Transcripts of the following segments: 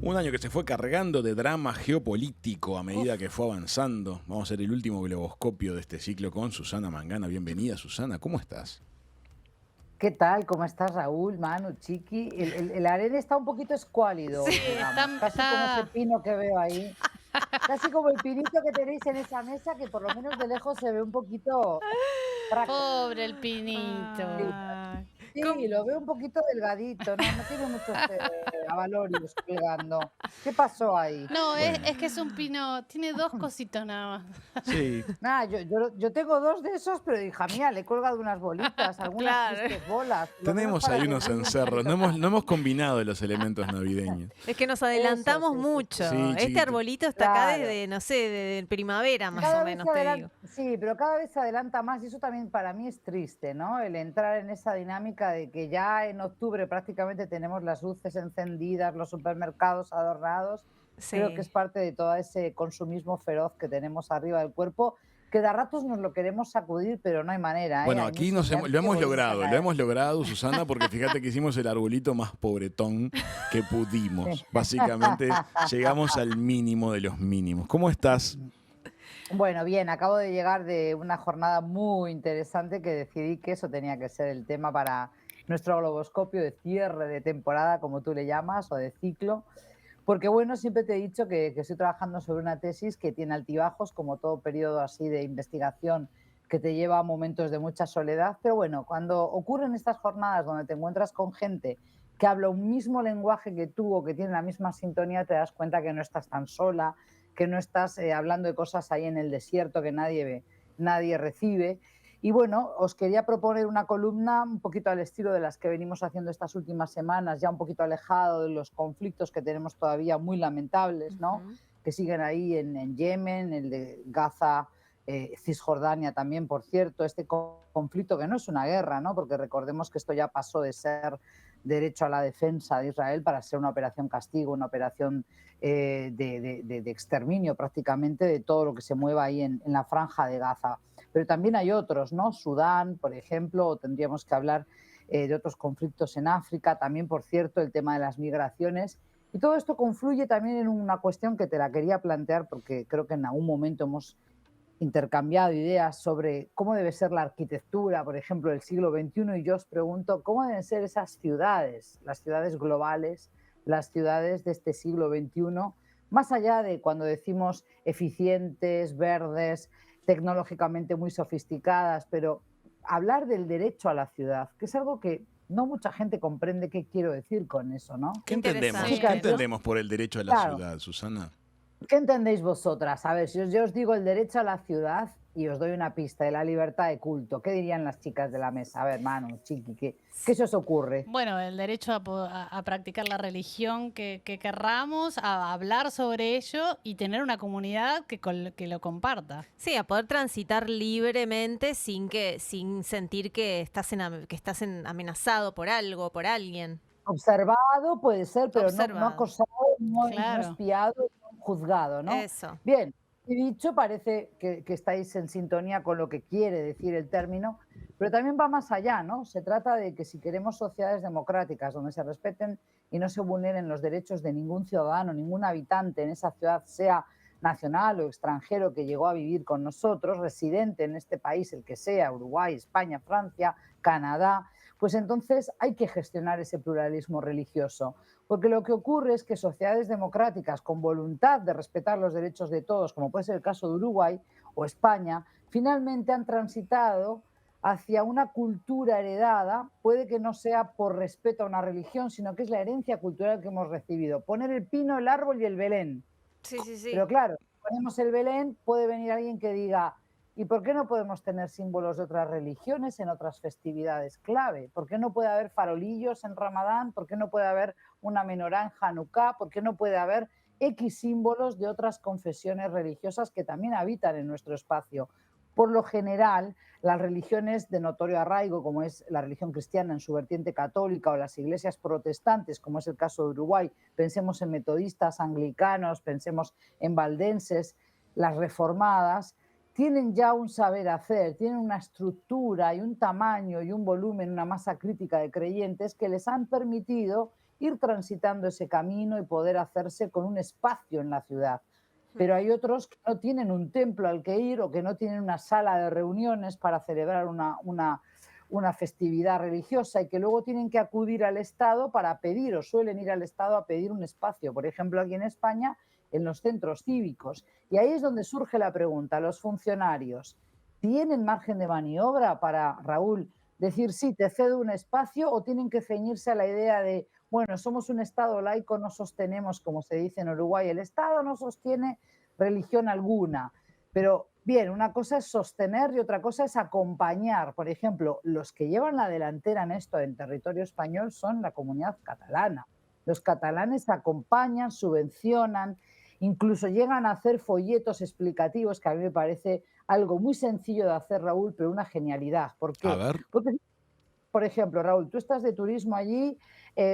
Un año que se fue cargando de drama geopolítico a medida que fue avanzando. Vamos a hacer el último globoscopio de este ciclo con Susana Mangana. Bienvenida, Susana. ¿Cómo estás? ¿Qué tal? ¿Cómo estás, Raúl, Manu, Chiqui? El arena está un poquito escuálido Sí, hoy, digamos, casi como ese está pino que veo ahí, casi como el pinito que tenéis en esa mesa, que por lo menos de lejos se ve un poquito frágil. pobre el pinito. Sí, Ay, sí, ¿cómo? lo veo un poquito delgadito, no tiene muchos avalorios colgando. ¿Qué pasó ahí? No, Bueno, es que es un pino, tiene dos cositos nada más. sí. Nada, yo tengo dos de esos, pero hija mía, le he colgado unas bolitas, algunas Claro. tristes bolas, por lo menos Tenemos para ahí que unos brille un encerros. poquito No más. hemos combinado los elementos navideños. Es que nos Eso, adelantamos sí, sí, mucho. sí. Sí, Este chiquito. arbolito está acá Claro. desde, no sé, de primavera más o Cada vez se menos, te adelanta, digo. sí, pero cada vez se adelanta más y eso también para mí es triste, ¿no? El entrar en esa dinámica de que ya en octubre prácticamente tenemos las luces encendidas, los supermercados adornados. Creo que Sí. es parte de todo ese consumismo feroz que tenemos arriba del cuerpo, que de a ratos nos lo queremos sacudir, pero no hay manera, ¿eh? Bueno, Hay aquí mucha lo inercia y hemos volvemos a caer. logrado, Susana, porque fíjate que hicimos el arbolito más pobretón que pudimos. Sí. Básicamente llegamos al mínimo de los mínimos. ¿Cómo estás? Bueno, bien, acabo de llegar de una jornada muy interesante que decidí que eso tenía que ser el tema para nuestro globoscopio de cierre de temporada, como tú le llamas, o de ciclo. Porque bueno, siempre te he dicho que estoy trabajando sobre una tesis que tiene altibajos, como todo periodo así de investigación que te lleva a momentos de mucha soledad. Pero bueno, cuando ocurren estas jornadas donde te encuentras con gente que habla un mismo lenguaje que tú o que tiene la misma sintonía, te das cuenta que no estás tan sola, que no estás hablando de cosas ahí en el desierto que nadie ve, nadie recibe. Y bueno, os quería proponer una columna un poquito al estilo de las que venimos haciendo estas últimas semanas, ya un poquito alejado de los conflictos que tenemos todavía muy lamentables, ¿no? Ujú. Que siguen ahí en Yemen, el de Gaza, Cisjordania también, por cierto, este conflicto que no es una guerra, ¿no? Porque recordemos que esto ya pasó de ser derecho a la defensa de Israel para ser una operación castigo, una operación de exterminio prácticamente de todo lo que se mueva ahí en la franja de Gaza. Pero también hay otros, ¿no? Sudán, por ejemplo, o tendríamos que hablar de otros conflictos en África, también, por cierto, el tema de las migraciones. Y todo esto confluye también en una cuestión que te la quería plantear porque creo que en algún momento hemos intercambiado ideas sobre cómo debe ser la arquitectura, por ejemplo, del siglo XXI, y yo os pregunto cómo deben ser esas ciudades, las ciudades globales, las ciudades de este siglo XXI, más allá de cuando decimos eficientes, verdes, tecnológicamente muy sofisticadas, pero hablar del derecho a la ciudad, que es algo que no mucha gente comprende qué quiero decir con eso, ¿no? ¿Qué entendemos? Sí. ¿Qué Chicas, yo, entendemos por el derecho a la claro, ciudad, Susana? ¿qué entendéis vosotras? A ver, si yo os digo el derecho a la ciudad y os doy una pista de la libertad de culto, ¿qué dirían las chicas de la mesa? A ver, Manu, Chiqui, ¿qué se os ocurre? Bueno, el derecho a practicar la religión que querramos, a hablar sobre ello y tener una comunidad que lo comparta. Sí, a poder transitar libremente sin sentir que amenazado por algo, por alguien. Observado puede ser, pero no Observado. acosado, no Claro. espiado, no juzgado, ¿no? Eso. Bien, he dicho, parece que estáis en sintonía con lo que quiere decir el término, pero también va más allá, ¿no? Se trata de que si queremos sociedades democráticas donde se respeten y no se vulneren los derechos de ningún ciudadano, ningún habitante en esa ciudad, sea nacional o extranjero que llegó a vivir con nosotros, residente en este país, el que sea, Uruguay, España, Francia, Canadá, pues entonces hay que gestionar ese pluralismo religioso. Porque lo que ocurre es que sociedades democráticas con voluntad de respetar los derechos de todos, como puede ser el caso de Uruguay o España, finalmente han transitado hacia una cultura heredada, puede que no sea por respeto a una religión, sino que es la herencia cultural que hemos recibido. Poner el pino, el árbol y el Belén. Sí, sí, Pero sí. claro, ponemos el Belén, puede venir alguien que diga, ¿y por qué no podemos tener símbolos de otras religiones en otras festividades clave? ¿Por qué no puede haber farolillos en Ramadán? ¿Por qué no puede haber una menorá en Hanukkah? ¿Por qué no puede haber X símbolos de otras confesiones religiosas que también habitan en nuestro espacio? Por lo general, las religiones de notorio arraigo, como es la religión cristiana en su vertiente católica o las iglesias protestantes, como es el caso de Uruguay, pensemos en metodistas, anglicanos, pensemos en valdenses, las reformadas, tienen ya un saber hacer, tienen una estructura y un tamaño y un volumen, una masa crítica de creyentes que les han permitido ir transitando ese camino y poder hacerse con un espacio en la ciudad. Pero hay otros que no tienen un templo al que ir o que no tienen una sala de reuniones para celebrar una festividad religiosa y que luego tienen que acudir al Estado para pedir, o suelen ir al Estado a pedir un espacio. Por ejemplo, aquí en España, en los centros cívicos. Y ahí es donde surge la pregunta, ¿los funcionarios tienen margen de maniobra para, Raúl, decir sí, te cedo un espacio, o tienen que ceñirse a la idea de, bueno, somos un Estado laico, no sostenemos, como se dice en Uruguay, el Estado no sostiene religión alguna? Pero bien, una cosa es sostener y otra cosa es acompañar. Por ejemplo, los que llevan la delantera en esto en territorio español son la comunidad catalana. Los catalanes acompañan, subvencionan, incluso llegan a hacer folletos explicativos, que a mí me parece algo muy sencillo de hacer, Raúl, pero una genialidad. ¿Por qué? A ver. Porque, por ejemplo, Raúl, tú estás de turismo allí,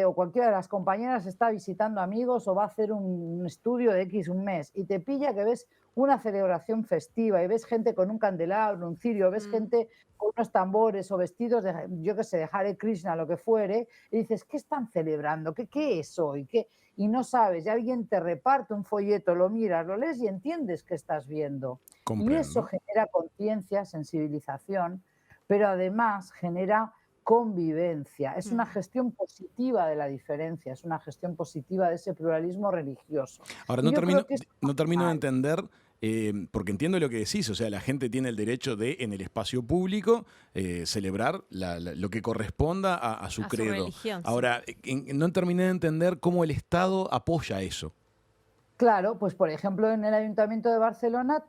o cualquiera de las compañeras está visitando amigos o va a hacer un estudio de X un mes y te pilla que ves una celebración festiva y ves gente con un candelabro, un cirio, ves gente con unos tambores o vestidos de, yo qué sé, de Hare Krishna, lo que fuere, y dices, ¿qué están celebrando? ¿Qué es hoy? ¿Qué? Y no sabes, y alguien te reparte un folleto, lo miras, lo lees y entiendes qué estás viendo. Comprendo. Y eso genera conciencia, sensibilización, pero además genera convivencia. Es una gestión positiva de la diferencia, es una gestión positiva de ese pluralismo religioso. Ahora, Y no yo termino, creo que es no termino de fundamental. entender, porque entiendo lo que decís, o sea, la gente tiene el derecho de, en el espacio público, celebrar lo que corresponda a su A su credo. religión, sí. Ahora, no terminé de entender cómo el Estado apoya eso. Claro, pues por ejemplo en el Ayuntamiento de Barcelona,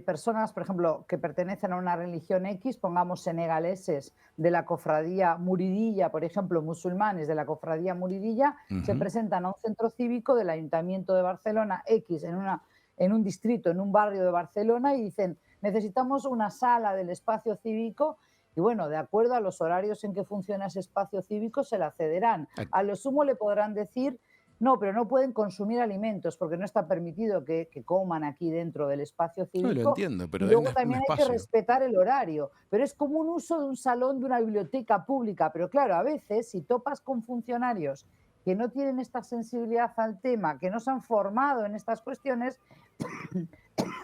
personas, por ejemplo, que pertenecen a una religión X, pongamos senegaleses de la cofradía muridilla, por ejemplo, musulmanes de la cofradía muridilla, se presentan a un centro cívico del Ayuntamiento de Barcelona X en un distrito, en un barrio de Barcelona, y dicen, necesitamos una sala del espacio cívico. Y bueno, de acuerdo a los horarios en que funciona ese espacio cívico, se la cederán. A lo sumo le podrán decir, no, pero no pueden consumir alimentos porque no está permitido que coman aquí dentro del espacio No, lo cívico. entiendo, Y pero hay luego un también hay que espacio. respetar el horario. Pero es como un uso de un salón de una biblioteca pública. Pero claro, a veces si topas con funcionarios que no tienen esta sensibilidad al tema, que no se han formado en estas cuestiones,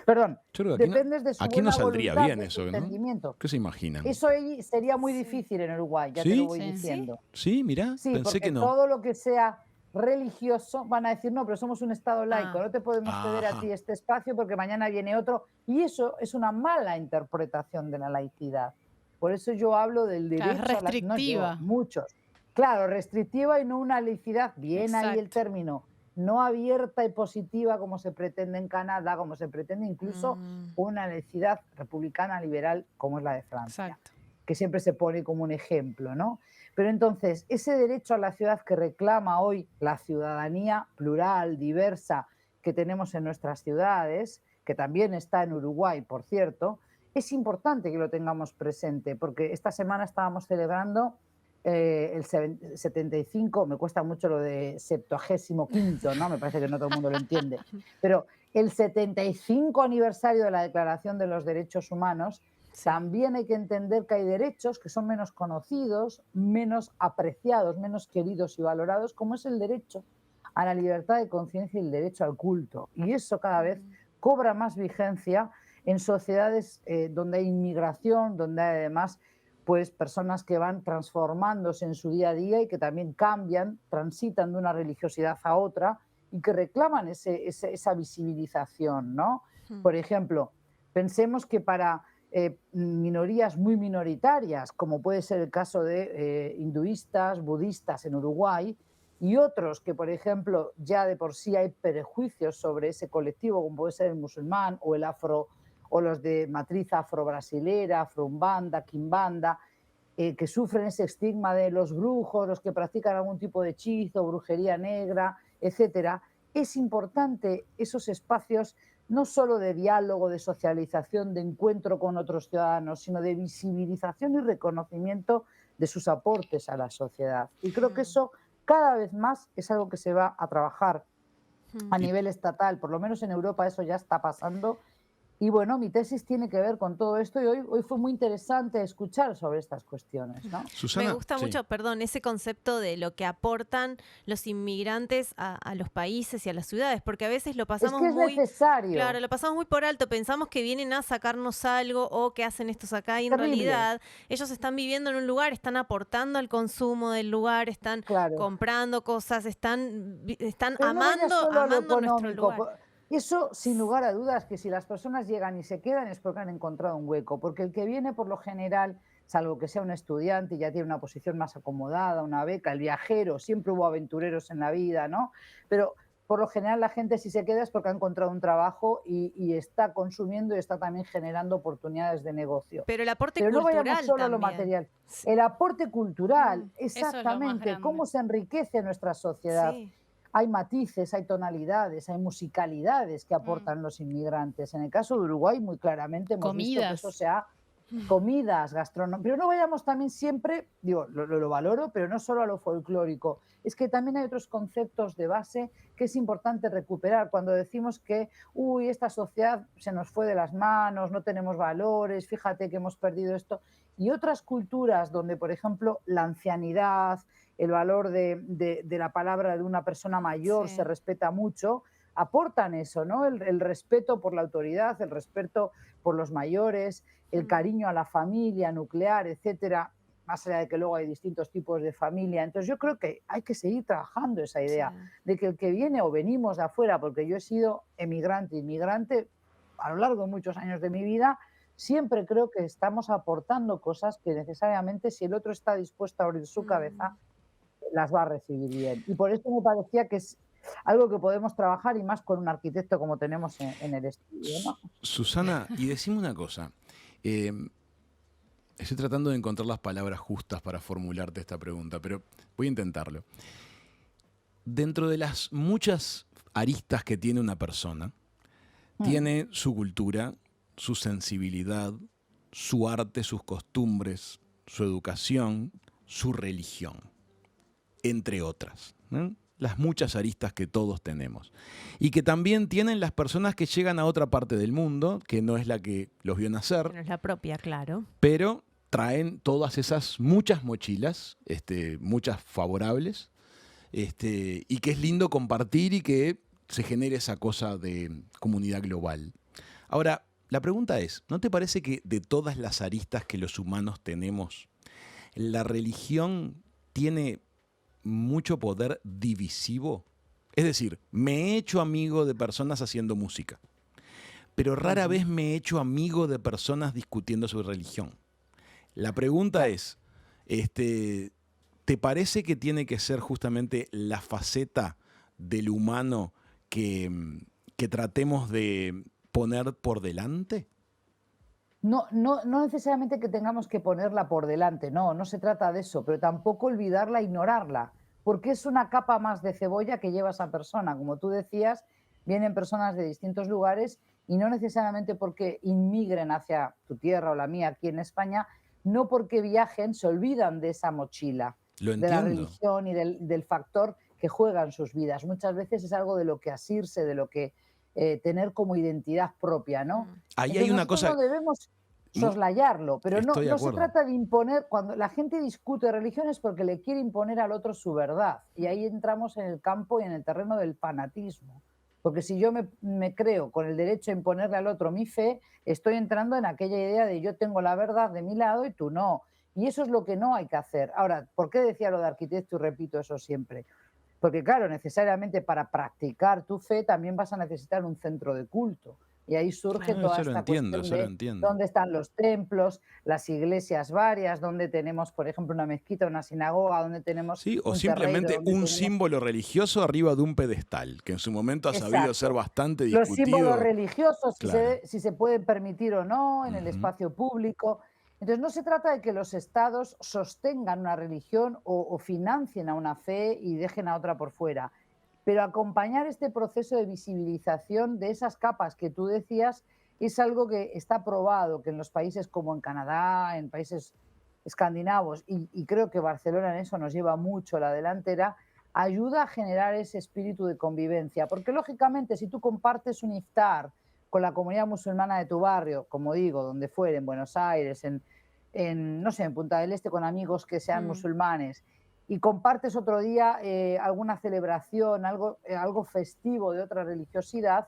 perdón, Yo creo que dependes de su aquí no buena saldría voluntad, bien de su eso, ¿no? entendimiento. ¿Qué se imaginan? Eso ahí sería muy Sí. difícil en Uruguay, ya te ¿Sí? lo voy Sí. diciendo. Sí, mirá, Sí, pensé porque que no. todo lo que sea religioso van a decir, no, pero somos un Estado laico, no te podemos ceder a Ajá. ti este espacio porque mañana viene otro. Y eso es una mala interpretación de la laicidad. Por eso yo hablo del Claro, es derecho a la... No yo, restrictiva. muchos. Claro, restrictiva y no una laicidad, bien ahí el Exacto. término, no abierta y positiva como se pretende en Canadá, como se pretende incluso una laicidad republicana liberal como es la de Francia, Exacto. que siempre se pone como un ejemplo, ¿no? Pero entonces, ese derecho a la ciudad que reclama hoy la ciudadanía plural, diversa, que tenemos en nuestras ciudades, que también está en Uruguay, por cierto, es importante que lo tengamos presente, porque esta semana estábamos celebrando el 75, me cuesta mucho lo de 75º, ¿no? Me parece que no todo el mundo lo entiende, pero el 75 aniversario de la Declaración de los Derechos Humanos. Sí. También hay que entender que hay derechos que son menos conocidos, menos apreciados, menos queridos y valorados, como es el derecho a la libertad de conciencia y el derecho al culto. Y eso cada vez cobra más vigencia en sociedades donde hay inmigración, donde hay además pues, personas que van transformándose en su día a día y que también cambian, transitan de una religiosidad a otra y que reclaman esa visibilización, ¿no? Por ejemplo, pensemos que para minorías muy minoritarias, como puede ser el caso de hinduistas, budistas en Uruguay, y otros que, por ejemplo, ya de por sí hay prejuicios sobre ese colectivo, como puede ser el musulmán o el afro, o los de matriz afro-brasilera, afro-umbanda, quimbanda, que sufren ese estigma de los brujos, los que practican algún tipo de hechizo, brujería negra, etcétera. Es importante esos espacios no solo de diálogo, de socialización, de encuentro con otros ciudadanos, sino de visibilización y reconocimiento de sus aportes a la sociedad. Y creo que eso cada vez más es algo que se va a trabajar a nivel estatal, por lo menos en Europa eso ya está pasando, Y bueno, mi tesis tiene que ver con todo esto y hoy fue muy interesante escuchar sobre estas cuestiones, ¿no? Me Susana, gusta sí. mucho, perdón, ese concepto de lo que aportan los inmigrantes a los países y a las ciudades, porque a veces lo Es pasamos que es muy, claro, necesario, lo pasamos muy por alto, pensamos que vienen a sacarnos algo o que hacen estos acá y en terrible, realidad ellos están viviendo en un lugar, están aportando al consumo del lugar, están claro. comprando cosas, están Pero no vayas solo a lo amando nuestro económico. lugar. Eso, sin lugar a dudas, que si las personas llegan y se quedan es porque han encontrado un hueco, porque el que viene por lo general, salvo que sea un estudiante y ya tiene una posición más acomodada, una beca, el viajero, siempre hubo aventureros en la vida, ¿no? Pero por lo general la gente si se queda es porque ha encontrado un trabajo y está consumiendo y está también generando oportunidades de negocio. Pero el aporte Pero no vayamos cultural solo a lo también. material. El aporte cultural, Eso es lo más exactamente, grande. cómo se enriquece nuestra sociedad. Sí. Hay matices, hay tonalidades, hay musicalidades que aportan los inmigrantes. En el caso de Uruguay, muy claramente hemos visto que eso Comidas. se ha comidas, gastronomía, pero no vayamos también siempre, digo, lo valoro, pero no solo a lo folclórico, es que también hay otros conceptos de base que es importante recuperar cuando decimos que, uy, esta sociedad se nos fue de las manos, no tenemos valores, fíjate que hemos perdido esto, y otras culturas donde, por ejemplo, la ancianidad, el valor de la palabra de una persona mayor Sí. se respeta mucho, aportan eso, ¿no? El respeto por la autoridad, el respeto por los mayores, el cariño a la familia nuclear, etcétera, más allá de que luego hay distintos tipos de familia. Entonces yo creo que hay que seguir trabajando esa Sí. idea de que el que viene o venimos de afuera, porque yo he sido emigrante, inmigrante a lo largo de muchos años de mi vida, siempre creo que estamos aportando cosas que necesariamente si el otro está dispuesto a abrir su cabeza, las va a recibir bien. Y por eso me parecía que es algo que podemos trabajar y más con un arquitecto como tenemos en el estudio, ¿no? Susana, y decime una cosa. eh, Estoy tratando de encontrar las palabras justas para formularte esta pregunta, pero voy a intentarlo. Dentro de las muchas aristas que tiene una persona, tiene su cultura, su sensibilidad, su arte, sus costumbres, su educación, su religión, entre otras, ¿no? Las muchas aristas que todos tenemos. Y que también tienen las personas que llegan a otra parte del mundo, que no es la que los vio nacer, No es la propia, claro. pero traen todas esas muchas mochilas, muchas favorables, y que es lindo compartir y que se genere esa cosa de comunidad global. Ahora, la pregunta es, ¿no te parece que de todas las aristas que los humanos tenemos, la religión tiene mucho poder divisivo? Es decir, me he hecho amigo de personas haciendo música, pero rara vez me he hecho amigo de personas discutiendo sobre religión. La pregunta es, ¿te parece que tiene que ser justamente la faceta del humano que tratemos de poner por delante? No necesariamente que tengamos que ponerla por delante, no se trata de eso, pero tampoco olvidarla, ignorarla, porque es una capa más de cebolla que lleva esa persona. Como tú decías, vienen personas de distintos lugares y no necesariamente porque inmigren hacia tu tierra o la mía aquí en España, no porque viajen se olvidan de esa mochila, Lo de la entiendo. religión y del factor que juega en sus vidas. Muchas veces es algo de lo que asirse, de lo que tener como identidad propia, ¿no? Ahí hay Entonces una nosotros cosa... no debemos mu- soslayarlo, pero Estoy de no se acuerdo. trata de imponer, cuando la gente discute religión es porque le quiere imponer al otro su verdad, y ahí entramos en el campo y en el terreno del fanatismo, porque si yo me creo con el derecho a imponerle al otro mi fe, estoy entrando en aquella idea de yo tengo la verdad de mi lado y tú no, y eso es lo que no hay que hacer. Ahora, ¿por qué decía lo de arquitecto y repito eso siempre? Porque claro, necesariamente para practicar tu fe también vas a necesitar un centro de culto. Y ahí surge Claro. toda Eso lo esta entiendo, cuestión eso lo de entiendo. dónde están los templos, las iglesias varias, donde tenemos, por ejemplo, una mezquita, una sinagoga, donde tenemos Sí, o un simplemente terreiro, donde un tenemos... símbolo religioso arriba de un pedestal, que en su momento ha sabido ser Exacto. bastante Los símbolos discutido. religiosos, Claro. si se pueden permitir o no en el Ujú. espacio público. Entonces, no se trata de que los estados sostengan una religión o financien a una fe y dejen a otra por fuera, pero acompañar este proceso de visibilización de esas capas que tú decías es algo que está probado, que en los países como en Canadá, en países escandinavos, y creo que Barcelona en eso nos lleva mucho la delantera, ayuda a generar ese espíritu de convivencia. Porque lógicamente si tú compartes un iftar con la comunidad musulmana de tu barrio, como digo, donde fuere, en Buenos Aires, no sé, en Punta del Este, con amigos que sean musulmanes, y compartes otro día alguna celebración, algo festivo de otra religiosidad,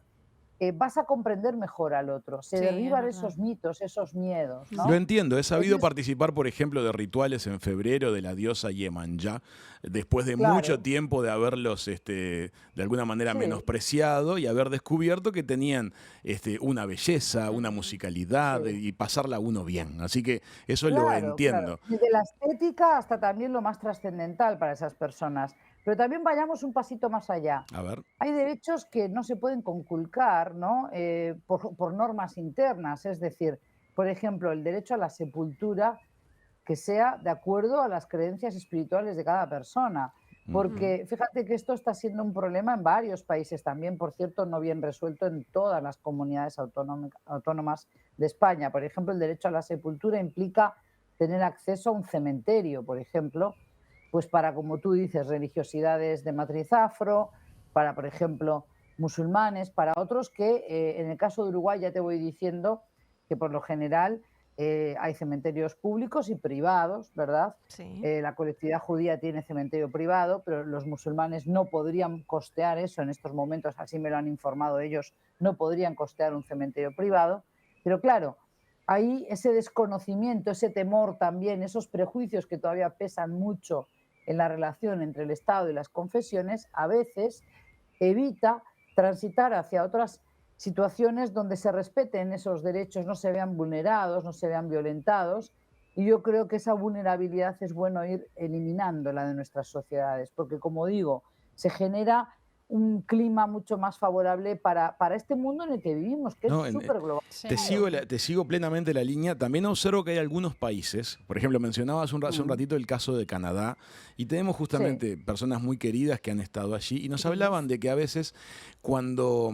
vas a comprender mejor al otro. Se Sí, es derriban verdad. esos mitos, esos miedos, ¿no? Lo entiendo, he sabido Entonces, participar, por ejemplo, de rituales en febrero de la diosa Yemanjá, después de claro, mucho tiempo de haberlos de alguna manera sí, menospreciado y haber descubierto que tenían una belleza, una musicalidad sí. y pasarla uno bien. Así que eso lo Claro, claro. entiendo. Desde la estética hasta también lo más trascendental para esas personas. Pero también vayamos un pasito más allá. A ver, Hay derechos que no se pueden conculcar, ¿no? Por normas internas. Es decir, por ejemplo, el derecho a la sepultura que sea de acuerdo a las creencias espirituales de cada persona. Porque fíjate que esto está siendo un problema en varios países también, por cierto, no bien resuelto en todas las comunidades autónomas de España. Por ejemplo, el derecho a la sepultura implica tener acceso a un cementerio, por ejemplo, pues para, como tú dices, religiosidades de matriz afro, para, por ejemplo, musulmanes, para otros que, en el caso de Uruguay, ya te voy diciendo que por lo general hay cementerios públicos y privados, ¿verdad? Sí. La colectividad judía tiene cementerio privado, pero los musulmanes no podrían costear eso en estos momentos, así me lo han informado ellos, no podrían costear un cementerio privado. Pero claro, ahí ese desconocimiento, ese temor también, esos prejuicios que todavía pesan mucho en la relación entre el Estado y las confesiones, a veces evita transitar hacia otras situaciones donde se respeten esos derechos, no se vean vulnerados, no se vean violentados. Y yo creo que esa vulnerabilidad es bueno ir eliminándola de nuestras sociedades, porque como digo, se genera un clima mucho más favorable para este mundo en el que vivimos, que es no, súper global. Sí. te sigo plenamente la línea. También observo que hay algunos países, por ejemplo, mencionabas hace un ratito el caso de Canadá, y tenemos justamente personas muy queridas que han estado allí y nos hablaban de que a veces cuando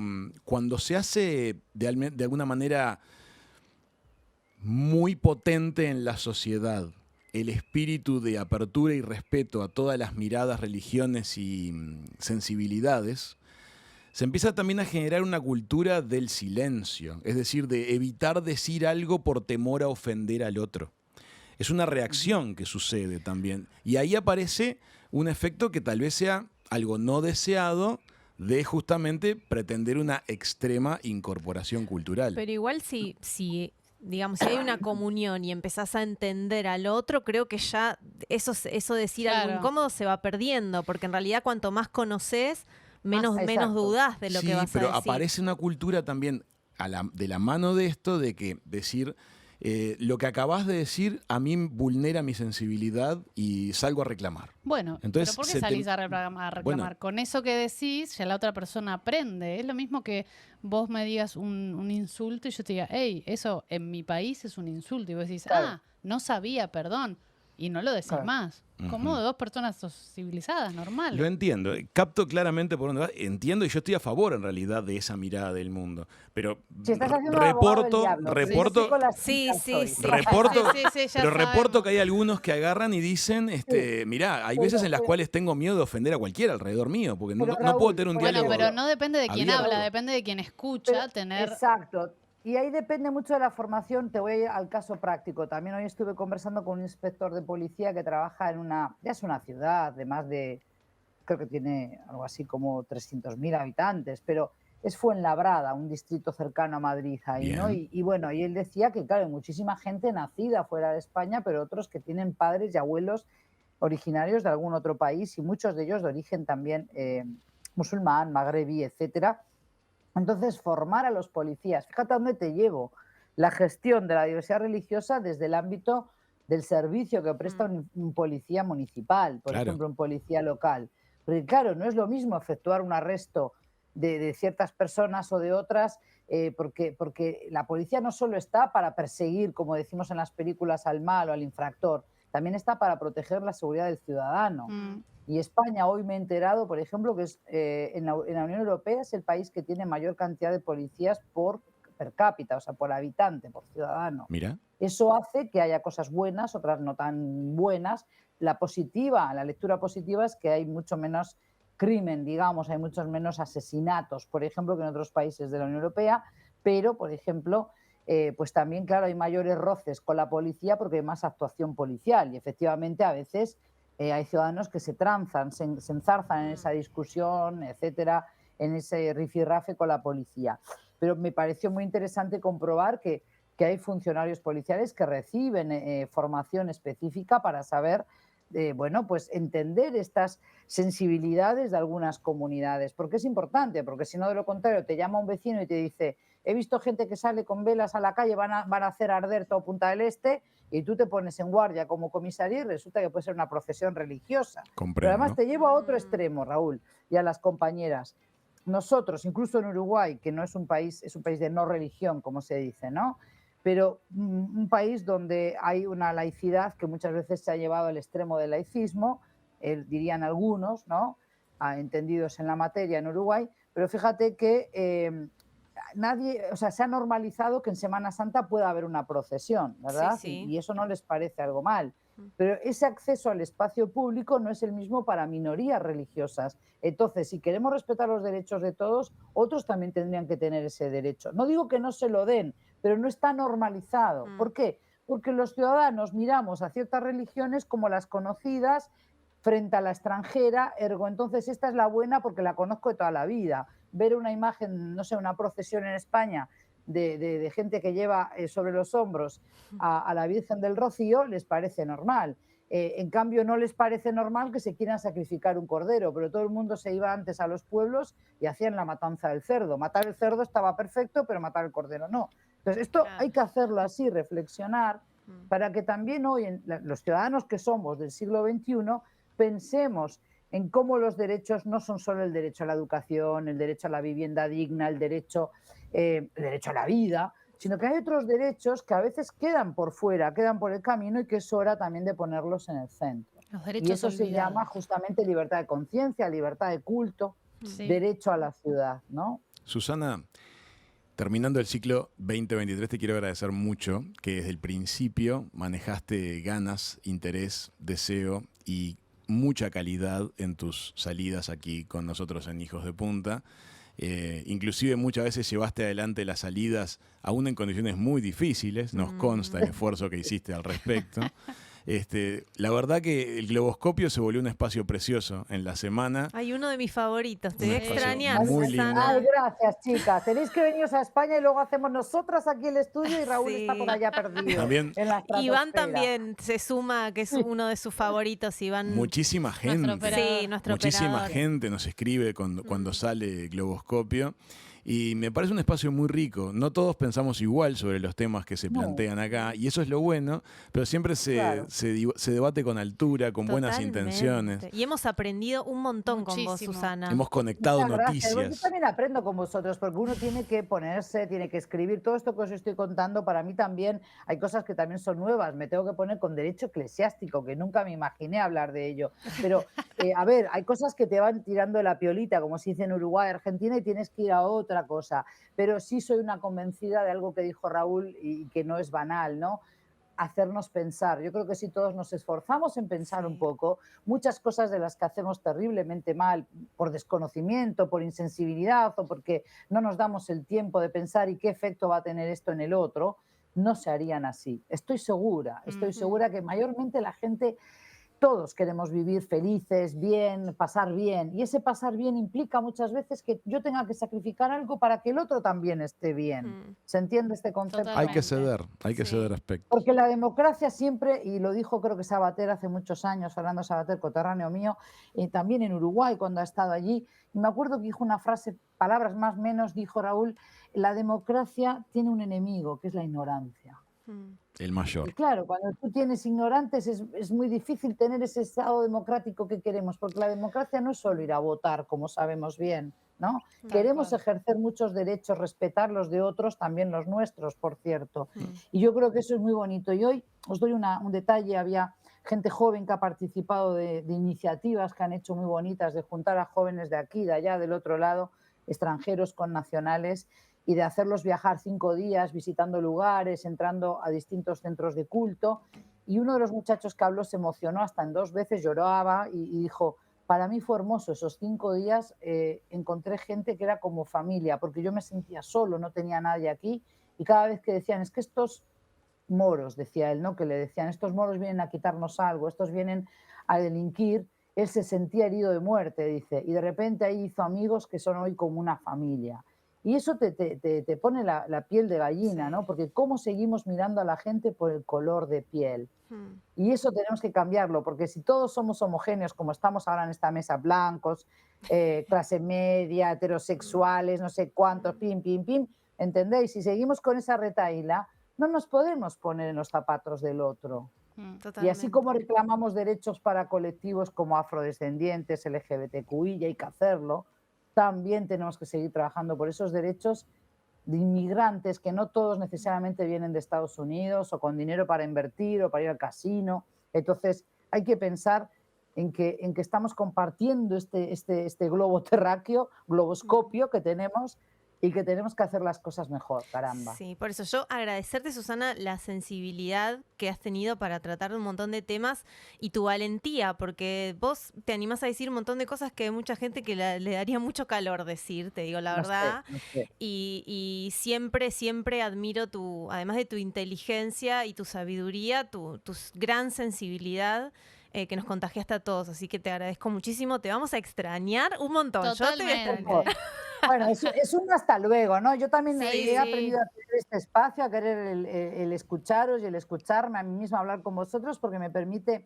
se hace de alguna manera muy potente en la sociedad el espíritu de apertura y respeto a todas las miradas, religiones y sensibilidades, se empieza también a generar una cultura del silencio, es decir, de evitar decir algo por temor a ofender al otro. Es una reacción que sucede también. Y ahí aparece un efecto que tal vez sea algo no deseado de justamente pretender una extrema incorporación cultural. Pero igual digamos, si hay una comunión y empezás a entender al otro, creo que ya eso decir algo Claro. incómodo se va perdiendo, porque en realidad cuanto más conoces, menos exacto. dudás de lo Sí, que vas a pero decir. aparece una cultura también de la mano de esto, de que decir lo que acabas de decir a mí vulnera mi sensibilidad y salgo a reclamar. Bueno, Entonces, pero ¿por qué se te- salís a reclamar? Bueno. Con eso que decís, ya la otra persona aprende. Es lo mismo que vos me digas un insulto y yo te diga, hey, eso en mi país es un insulto. Y vos decís, Claro. no sabía, perdón. Y no lo decís Claro. más. Como dos personas civilizadas, normal. Lo entiendo, capto claramente por dónde va, entiendo y yo estoy a favor en realidad de esa mirada del mundo, pero Si estás haciendo el abogado del diablo, pero yo reporto, sé con las Sí, pinzas sí, soy. sí. reporto, Sí, sí, ya pero reporto sabemos. que hay algunos que agarran y dicen, mirá, hay Pero- veces en las cuales tengo miedo de ofender a cualquiera alrededor mío, porque no, Pero, no puedo Raúl, tener un por Bueno, diálogo. pero no depende de quién abierto. habla, depende de quién escucha, Pero- tener... Exacto. Y ahí depende mucho de la formación. Te voy a ir al caso práctico. También hoy estuve conversando con un inspector de policía que trabaja ya es una ciudad de más de, creo que tiene algo así como 300.000 habitantes, pero es Fuenlabrada, un distrito cercano a Madrid ahí, ¿no? Bien. Y bueno, y él decía que, claro, hay muchísima gente nacida fuera de España, pero otros que tienen padres y abuelos originarios de algún otro país y muchos de ellos de origen también musulmán, magrebí, etcétera. Entonces, formar a los policías, fíjate a dónde te llevo, la gestión de la diversidad religiosa desde el ámbito del servicio que presta un policía municipal, por Claro. ejemplo, un policía local. Porque claro, no es lo mismo efectuar un arresto de ciertas personas o de otras, porque la policía no solo está para perseguir, como decimos en las películas, al mal o al infractor, también está para proteger la seguridad del ciudadano. Y España, hoy me he enterado, por ejemplo, que en la Unión Europea es el país que tiene mayor cantidad de policías per cápita, o sea, por habitante, por ciudadano. Mira, Eso hace que haya cosas buenas, otras no tan buenas. La lectura positiva es que hay mucho menos crimen, digamos, hay muchos menos asesinatos, por ejemplo, que en otros países de la Unión Europea, pero, por ejemplo, pues también, claro, hay mayores roces con la policía porque hay más actuación policial y efectivamente a veces hay ciudadanos que se tranzan, se enzarzan en esa discusión, etcétera, en ese rifirrafe con la policía. Pero me pareció muy interesante comprobar que hay funcionarios policiales que reciben formación específica para saber, bueno, pues entender estas sensibilidades de algunas comunidades, porque es importante, porque si no, de lo contrario, te llama un vecino y te dice, he visto gente que sale con velas a la calle, van a hacer arder todo Punta del Este, y tú te pones en guardia como comisaría y resulta que puede ser una procesión religiosa. Pero además te llevo a otro extremo, Raúl, y a las compañeras. Nosotros, incluso en Uruguay, que no es un país de no religión, como se dice, ¿no? Pero un país donde hay una laicidad que muchas veces se ha llevado al extremo del laicismo, dirían algunos, ¿no? Entendidos en la materia en Uruguay, pero fíjate que nadie, o sea, se ha normalizado que en Semana Santa pueda haber una procesión, ¿verdad? Sí, sí. Y eso no les parece algo mal. Pero ese acceso al espacio público no es el mismo para minorías religiosas. Entonces, si queremos respetar los derechos de todos, otros también tendrían que tener ese derecho. No digo que no se lo den, pero no está normalizado. ¿Por qué? Porque los ciudadanos miramos a ciertas religiones como las conocidas frente a la extranjera, ergo, entonces esta es la buena porque la conozco de toda la vida. Ver una imagen, no sé, una procesión en España de gente que lleva sobre los hombros a la Virgen del Rocío les parece normal. En cambio, no les parece normal que se quieran sacrificar un cordero, pero todo el mundo se iba antes a los pueblos y hacían la matanza del cerdo. Matar el cerdo estaba perfecto, pero matar el cordero no. Entonces, esto hay que hacerlo así, reflexionar, para que también hoy, los ciudadanos que somos del siglo XXI, pensemos en cómo los derechos no son solo el derecho a la educación, el derecho a la vivienda digna, el derecho a la vida, sino que hay otros derechos que a veces quedan por fuera, quedan por el camino y que es hora también de ponerlos en el centro. Los derechos Y eso se olvidados. llama justamente libertad de conciencia, libertad de culto, Sí. derecho a la ciudad, ¿no? Susana, terminando el ciclo 2023, te quiero agradecer mucho que desde el principio manejaste ganas, interés, deseo y mucha calidad en tus salidas aquí con nosotros en Hijos de Punta. Inclusive muchas veces llevaste adelante las salidas aún en condiciones muy difíciles, nos consta el esfuerzo que hiciste al respecto. La verdad que el Globoscopio se volvió un espacio precioso en la semana. Hay uno de mis favoritos, te Un voy a espacio extrañar, muy Susana. Ay, gracias, chicas. Tenéis que veniros a España y luego hacemos nosotras aquí el estudio y Raúl está por allá perdido. También, en la estratosfera. Iván también se suma, que es uno de sus favoritos. Iván, muchísima gente. operador. sí, nuestro Muchísima operador. gente nos escribe cuando sale Globoscopio y me parece un espacio muy rico. No todos pensamos igual sobre los temas que se plantean acá y eso es lo bueno, pero siempre Claro. se debate con altura, con buenas Totalmente. intenciones. Y hemos aprendido un montón con vos, Muchísimo. Susana. Hemos conectado Muchas gracias. Yo noticias. también aprendo con vosotros, porque uno tiene que ponerse, tiene que escribir. Todo esto que os estoy contando, para mí también hay cosas que también son nuevas. Me tengo que poner con derecho eclesiástico, que nunca me imaginé hablar de ello. Pero, a ver, hay cosas que te van tirando de la piolita, como se dice en Uruguay, Argentina, y tienes que ir a otra cosa. Pero sí soy una convencida de algo que dijo Raúl y que no es banal, ¿no? Hacernos pensar. Yo creo que si todos nos esforzamos en pensar un poco, muchas cosas de las que hacemos terriblemente mal por desconocimiento, por insensibilidad o porque no nos damos el tiempo de pensar y qué efecto va a tener esto en el otro, no se harían así. Estoy segura que mayormente la gente, todos queremos vivir felices, bien, pasar bien. Y ese pasar bien implica muchas veces que yo tenga que sacrificar algo para que el otro también esté bien. ¿Se entiende este concepto? Hay que Totalmente. ceder, Sí. ceder aspectos. Porque la democracia siempre, y lo dijo creo que Sabater hace muchos años, Fernando Sabater, coterráneo mío, también en Uruguay cuando ha estado allí, y me acuerdo que dijo una frase, palabras más o menos, dijo Raúl, la democracia tiene un enemigo, que es la ignorancia. El Y mayor. claro, cuando tú tienes ignorantes es muy difícil tener ese estado democrático que queremos, porque la democracia no es solo ir a votar, como sabemos bien, ¿no? Queremos cual. ejercer muchos derechos, respetar los de otros, también los nuestros, por cierto. Y yo creo que eso es muy bonito. Y hoy os doy un detalle, había gente joven que ha participado de iniciativas que han hecho muy bonitas, de juntar a jóvenes de aquí, de allá, del otro lado, extranjeros con nacionales, y de hacerlos viajar 5 días visitando lugares, entrando a distintos centros de culto. Y uno de los muchachos que habló se emocionó hasta en 2 veces, lloraba y dijo, para mí fue hermoso. Esos 5 días encontré gente que era como familia, porque yo me sentía solo, no tenía nadie aquí, y cada vez que decían, es que estos moros, decía él, ¿no? Que le decían, estos moros vienen a quitarnos algo, estos vienen a delinquir, él se sentía herido de muerte, dice, y de repente ahí hizo amigos que son hoy como una familia. Y eso te pone la piel de gallina, ¿no? Porque cómo seguimos mirando a la gente por el color de piel. Y eso tenemos que cambiarlo, porque si todos somos homogéneos, como estamos ahora en esta mesa, blancos, clase media, heterosexuales, no sé cuántos, pim, pim, pim, ¿entendéis? Si seguimos con esa retahíla, no nos podemos poner en los zapatos del otro. Y así como reclamamos derechos para colectivos como afrodescendientes, LGBTQI, y hay que hacerlo, también tenemos que seguir trabajando por esos derechos de inmigrantes, que no todos necesariamente vienen de Estados Unidos o con dinero para invertir o para ir al casino. Entonces hay que pensar en que estamos compartiendo este globo terráqueo, globoscopio que tenemos, y que tenemos que hacer las cosas mejor, caramba. Sí, por eso yo agradecerte, Susana, la sensibilidad que has tenido para tratar un montón de temas y tu valentía, porque vos te animás a decir un montón de cosas que hay mucha gente que le daría mucho calor decir, te digo la verdad. No sé. Y siempre admiro además de tu inteligencia y tu sabiduría, tu gran sensibilidad. Que nos contagiaste a todos, así que te agradezco muchísimo, te vamos a extrañar un montón. Yo te voy a extrañar. Bueno, es un hasta luego, ¿no? Yo también he aprendido a querer este espacio, a querer el escucharos y el escucharme a mí misma, hablar con vosotros, porque me permite,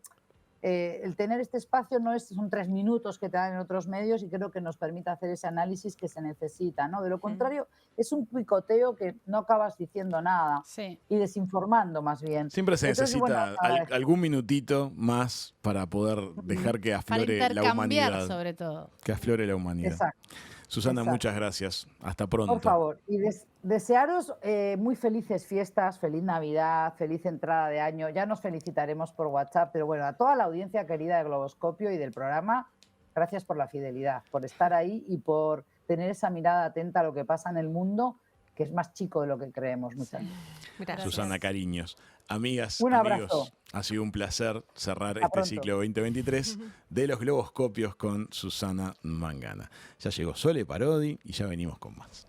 el tener este espacio son 3 minutos que te dan en otros medios, y creo que nos permite hacer ese análisis que se necesita, ¿no? De lo contrario, es un picoteo que no acabas diciendo nada y desinformando más bien. Siempre se necesita algún minutito más para poder dejar que aflore la humanidad. Sobre todo. Que aflore la humanidad. Exacto. Susana, muchas gracias. Hasta pronto. Por favor. Y desearos muy felices fiestas, feliz Navidad, feliz entrada de año. Ya nos felicitaremos por WhatsApp, pero bueno, a toda la audiencia querida de Globoscopio y del programa, gracias por la fidelidad, por estar ahí y por tener esa mirada atenta a lo que pasa en el mundo, que es más chico de lo que creemos muchas veces. Gracias. Susana, cariños. Amigas, un abrazo. amigos, ha sido un placer cerrar Hasta este pronto. ciclo 2023 de los Globoscopios con Susana Mangana. Ya llegó Sole Parodi y ya venimos con más.